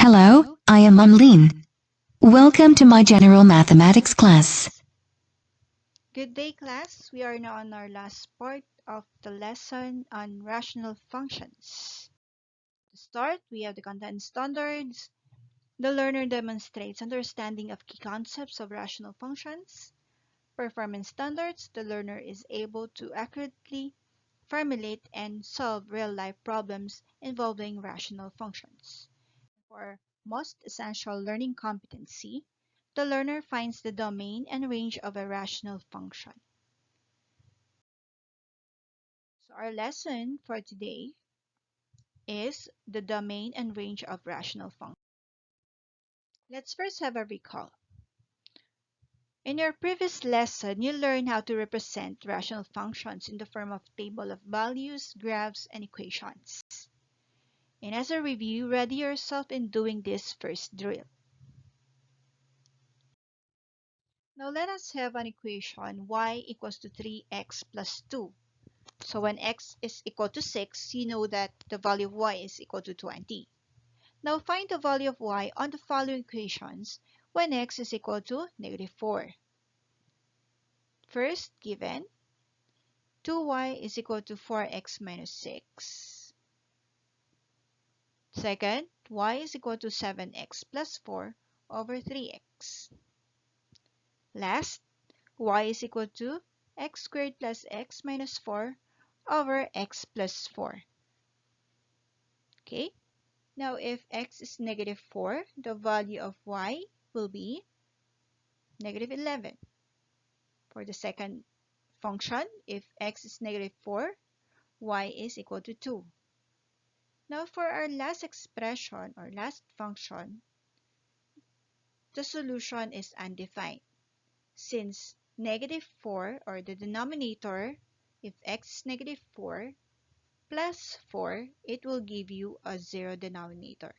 Hello, I am Mamleen. Welcome to my general mathematics class. Good day, class. We are now on our last part of the lesson on rational functions. To start, we have the content standards. The learner demonstrates understanding of key concepts of rational functions. Performance standards. The learner is able to accurately formulate and solve real-life problems involving rational functions. For most essential learning competency, the learner finds the domain and range of a rational function. So our lesson for today is the domain and range of rational functions. Let's first have a recall. In your previous lesson, you learned how to represent rational functions in the form of table of values, graphs, and equations. And as a review, ready yourself in doing this first drill. Now let us have an equation y equals to 3x plus 2. So when x is equal to 6, you know that the value of y is equal to 20. Now find the value of y on the following equations when x is equal to -4. First, given 2y is equal to 4x minus 6. Second, y is equal to 7x plus 4 over 3x. Last, y is equal to x squared plus x minus 4 over x plus 4. Okay, now if x is -4, the value of y will be -11. For the second function, if x is -4, y is equal to 2. Now for our last expression or last function, the solution is undefined. Since -4 or the denominator, if x is -4 plus 4, it will give you a 0 denominator,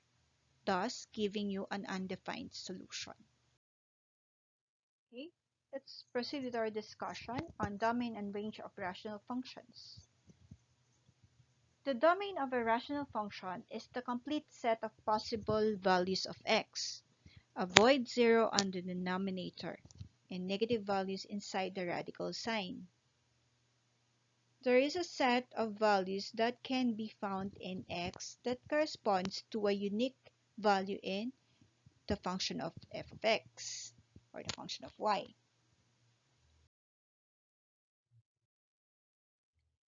thus giving you an undefined solution. Okay, let's proceed with our discussion on domain and range of rational functions. The domain of a rational function is the complete set of possible values of x. Avoid 0 on the denominator and negative values inside the radical sign. There is a set of values that can be found in x that corresponds to a unique value in the function of f of x or the function of y.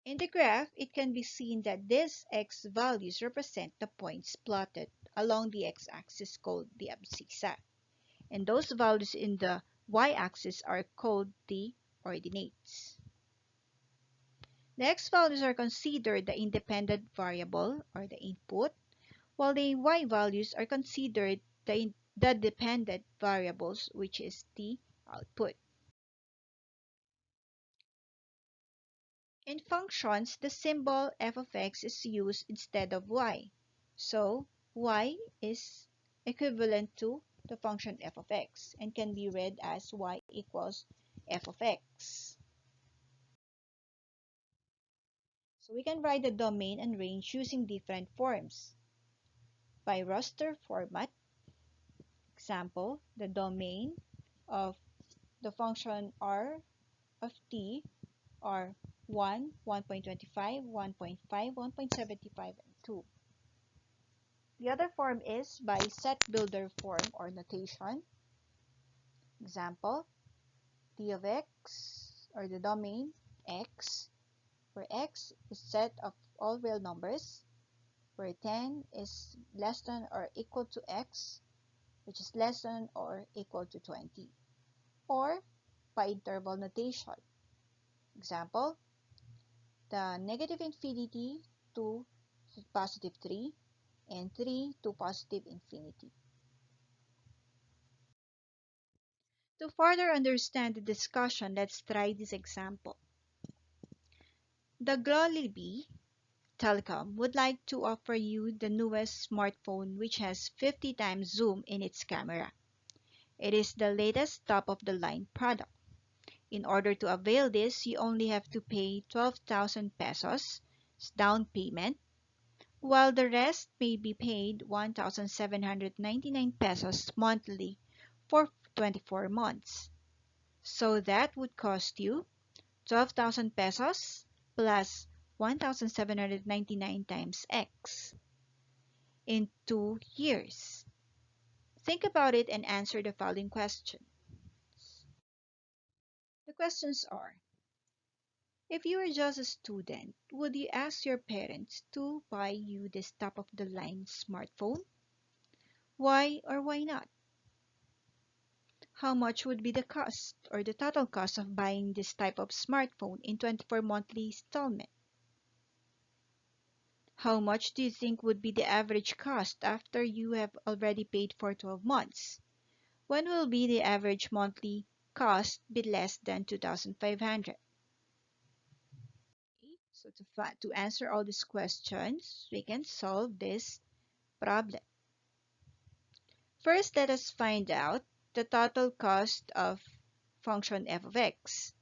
In the graph, it can be seen that these x values represent the points plotted along the x-axis called the abscissa, and those values in the y-axis are called the ordinates. The x values are considered the independent variable or the input, while the y values are considered the dependent variables, which is the output. In functions, the symbol f of x is used instead of y. So, y is equivalent to the function f of x and can be read as y equals f of x. So we can write the domain and range using different forms. By roster format, example, the domain of the function r of t are 1, 1.25, 1.5, 1.75, and 2. The other form is by set builder form or notation. Example, t of x or the domain x, where x is set of all real numbers, where 10 is less than or equal to x, which is less than or equal to 20. Or by interval notation. Example, the -infinity to +3 and 3 to +infinity. To further understand the discussion, let's try this example. The Glollybee Telecom would like to offer you the newest smartphone which has 50 times zoom in its camera. It is the latest top-of-the-line product. In order to avail this, you only have to pay 12,000 pesos down payment, while the rest may be paid 1,799 pesos monthly for 24 months. So that would cost you 12,000 pesos plus 1,799 times X in 2 years. Think about it and answer the following questions. The questions are: if you were just a student, would you ask your parents to buy you this top of the line smartphone? Why or why not? How much would be the cost or the total cost of buying this type of smartphone in 24 monthly installment? How much do you think would be the average cost after you have already paid for 12 months? When will be the average monthly cost be less than 2,500? So to answer all these questions, we can solve this problem. First, let us find out the total cost of function f of x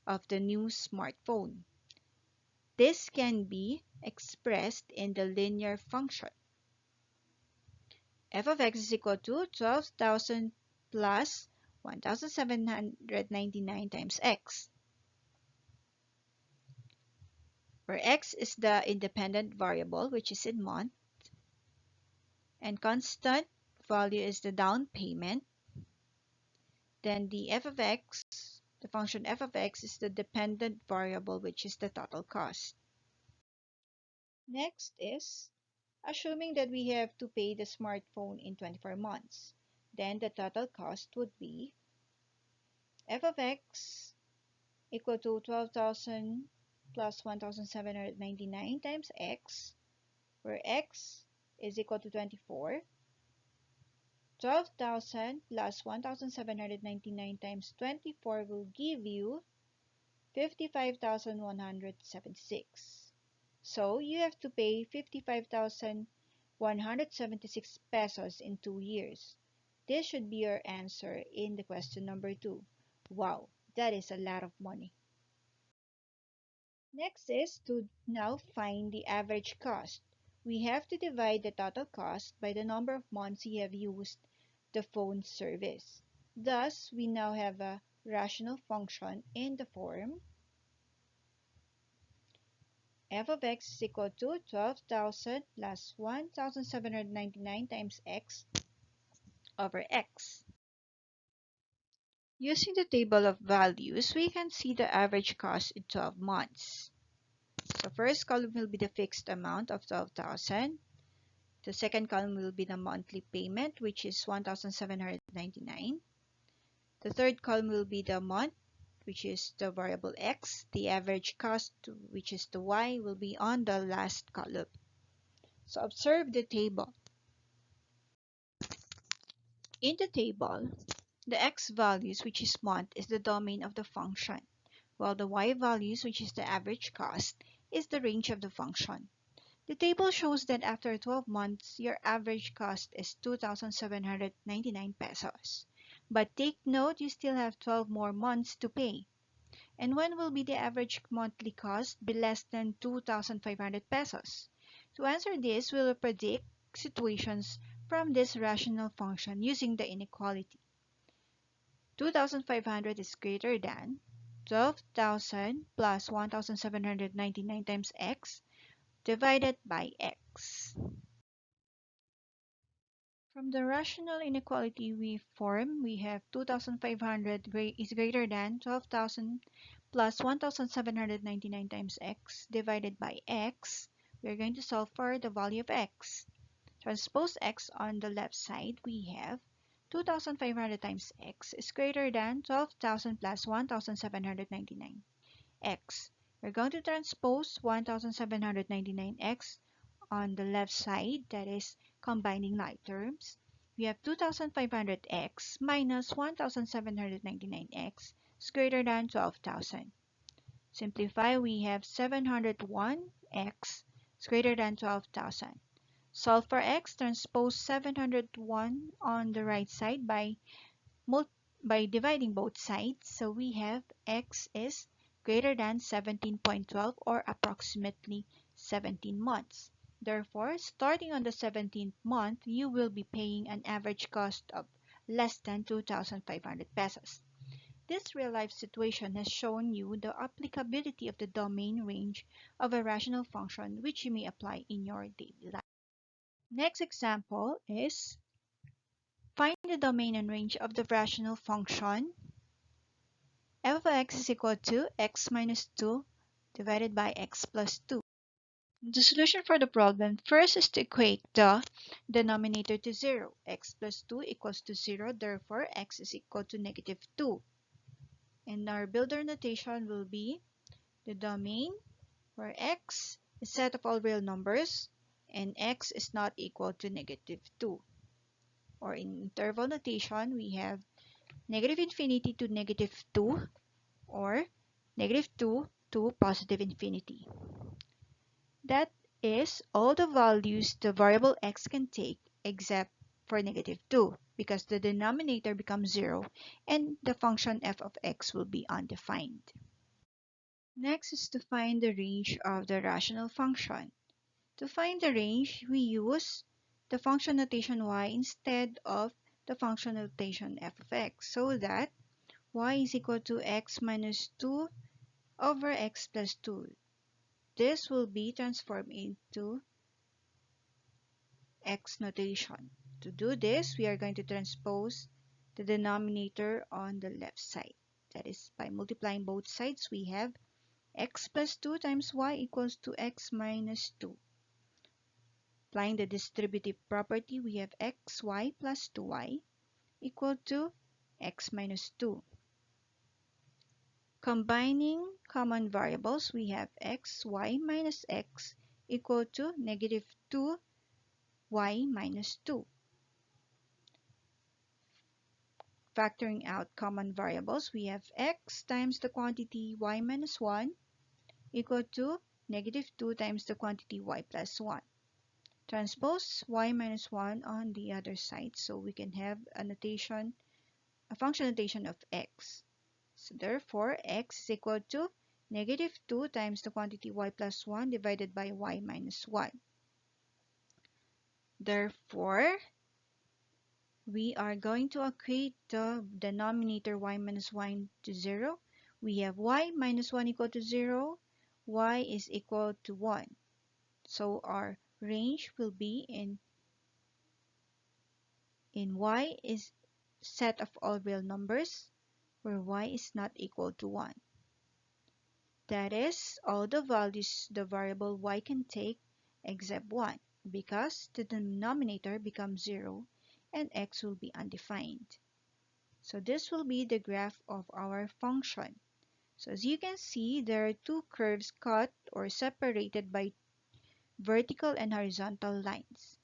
of the new smartphone. This can be expressed in the linear function. F of x is equal to 12,000 plus 1,799 times x, where x is the independent variable, which is in month, and constant value is the down payment. Then the f of x, the function f of x, is the dependent variable, which is the total cost. Next is assuming that we have to pay the smartphone in 24 months. Then the total cost would be f of x equal to 12,000 plus 1,799 times x, where x is equal to 24. 12,000 plus 1,799 times 24 will give you 55,176. So you have to pay 55,176 pesos in 2 years. This should be your answer in the question number 2. Wow, that is a lot of money. Next is to now find the average cost. We have to divide the total cost by the number of months you have used the phone service. Thus, we now have a rational function in the form f of x is equal to 12,000 plus 1,799 times x over x. Using the table of values, we can see the average cost in 12 months. So first column will be the fixed amount of 12,000. The second column will be the monthly payment, which is 1,799. The third column will be the month, which is the variable x. The average cost, which is the y, will be on the last column. So observe the table. In the table, the x values, which is month, is the domain of the function, while the y values, which is the average cost, is the range of the function. The table shows that after 12 months, your average cost is 2,799 pesos. But take note, you still have 12 more months to pay. And when will be the average monthly cost be less than 2,500 pesos? To answer this, we will predict situations from this rational function using the inequality. 2,500 is greater than 12,000 plus 1,799 times x divided by x. From the rational inequality we form, we have 2,500 is greater than 12,000 plus 1,799 times x divided by x. We're going to solve for the value of x. Transpose x on the left side, we have 2,500 times x is greater than 12,000 plus 1,799 x. We're going to transpose 1,799x on the left side, that is combining like terms. We have 2,500x minus 1,799x is greater than 12,000. Simplify, we have 701x is greater than 12,000. Solve for x, transpose 701 on the right side by dividing both sides. So we have x is greater than 17.12 or approximately 17 months. Therefore, starting on the 17th month, you will be paying an average cost of less than 2,500 pesos. This real-life situation has shown you the applicability of the domain range of a rational function which you may apply in your daily life. Next example is find the domain and range of the rational function f of x is equal to x minus 2 divided by x plus 2. The solution for the problem first is to equate the denominator to 0. X plus 2 equals to 0, therefore x is equal to negative 2. And our builder notation will be the domain where x is set of all real numbers and x is not equal to negative 2. Or in interval notation, we have negative infinity to negative 2 or negative 2 to positive infinity. That is all the values the variable x can take except for negative 2 because the denominator becomes 0 and the function f of x will be undefined. Next is to find the range of the rational function. To find the range, we use the function notation y instead of the function notation f of x so that y is equal to x minus 2 over x plus 2. This will be transformed into x notation. To do this, we are going to transpose the denominator on the left side. That is, by multiplying both sides, we have x plus 2 times y equals to x minus 2. Applying the distributive property, we have xy plus 2y equal to x minus 2. Combining common variables, we have xy minus x equal to negative 2y minus 2. Factoring out common variables, we have x times the quantity y minus 1 equal to negative 2 times the quantity y plus 1. Transpose y minus 1 on the other side so we can have a function notation of x. So therefore, x is equal to negative 2 times the quantity y plus 1 divided by y minus 1. Therefore, we are going to equate the denominator y minus 1 to 0. We have y minus 1 equal to 0, y is equal to 1. So our range will be in y is set of all real numbers where y is not equal to 1. That is, all the values the variable y can take except 1 because the denominator becomes 0 and x will be undefined. So this will be the graph of our function. So as you can see, there are two curves cut or separated by vertical and horizontal lines.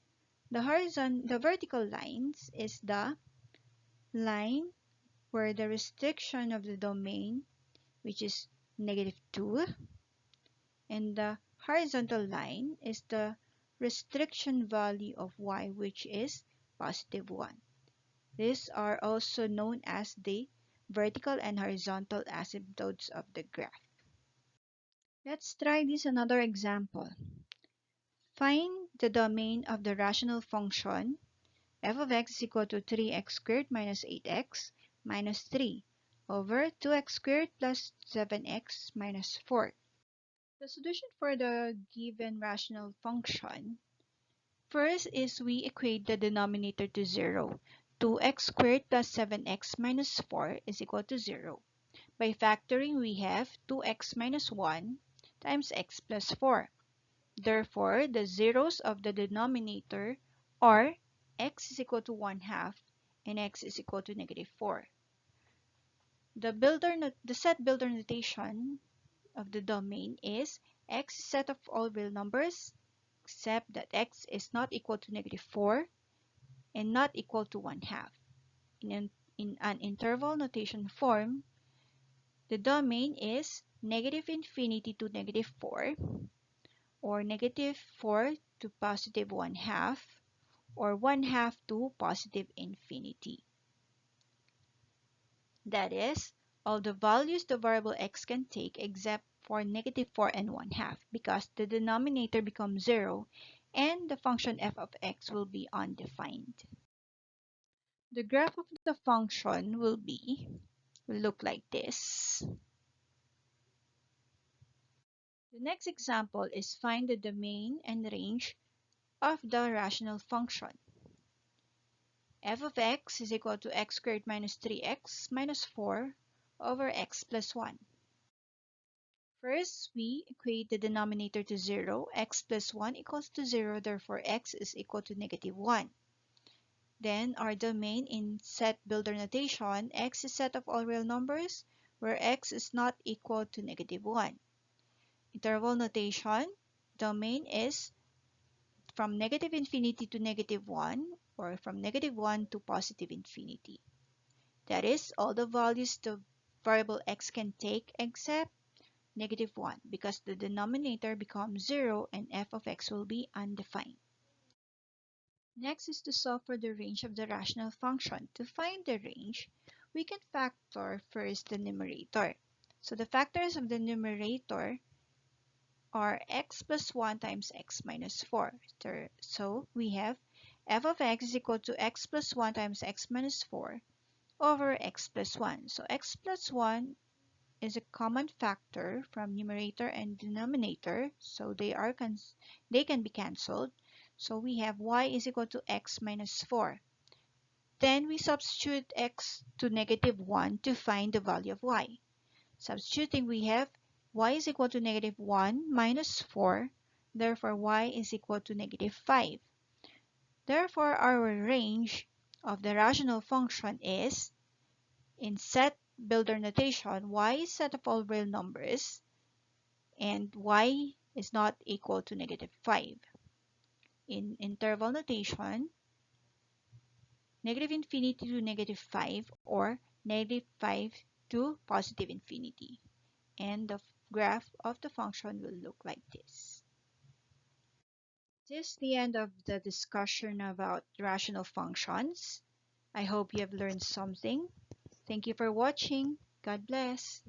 The vertical lines is the line where the restriction of the domain, which is negative 2, and the horizontal line is the restriction value of y, which is positive 1. These are also known as the vertical and horizontal asymptotes of the graph. Let's try this another example. Find the domain of the rational function f of x is equal to 3x squared minus 8x minus 3 over 2x squared plus 7x minus 4. The solution for the given rational function first is we equate the denominator to 0. 2x squared plus 7x minus 4 is equal to 0. By factoring, we have 2x minus 1 times x plus 4. Therefore, the zeros of the denominator are x is equal to 1 half and x is equal to negative 4. The set builder notation of the domain is x is set of all real numbers except that x is not equal to negative 4 and not equal to 1 half. In an interval notation form, the domain is negative infinity to negative 4 or negative 4 to positive 1 half or 1 half to positive infinity. That is, all the values the variable x can take except for negative 4 and 1 half because the denominator becomes 0 and the function f of x will be undefined. The graph of the function will look like this. The next example is find the domain and range of the rational function. F of x is equal to x squared minus 3x minus 4 over x plus 1. First, we equate the denominator to 0. X plus 1 equals to 0, therefore x is equal to negative 1. Then our domain in set builder notation, x is set of all real numbers where x is not equal to negative 1. Interval notation, domain is from negative infinity to negative 1 or from negative 1 to positive infinity. That is, all the values the variable x can take except negative 1 because the denominator becomes 0 and f of x will be undefined. Next is to solve for the range of the rational function. To find the range, we can factor first the numerator. So the factors of the numerator are x plus 1 times x minus 4. So we have f of x is equal to x plus 1 times x minus 4 over x plus 1. So x plus 1 is a common factor from numerator and denominator, so they can be cancelled. So we have y is equal to x minus 4. Then we substitute x to negative 1 to find the value of y. Substituting, we have y is equal to negative 1 minus 4. Therefore, y is equal to negative 5. Therefore, our range of the rational function is, in set builder notation, y is set of all real numbers and y is not equal to negative 5. In interval notation, negative infinity to negative 5 or negative 5 to positive infinity. And the graph of the function will look like this. This is the end of the discussion about rational functions. I hope you have learned something. Thank you for watching. God bless.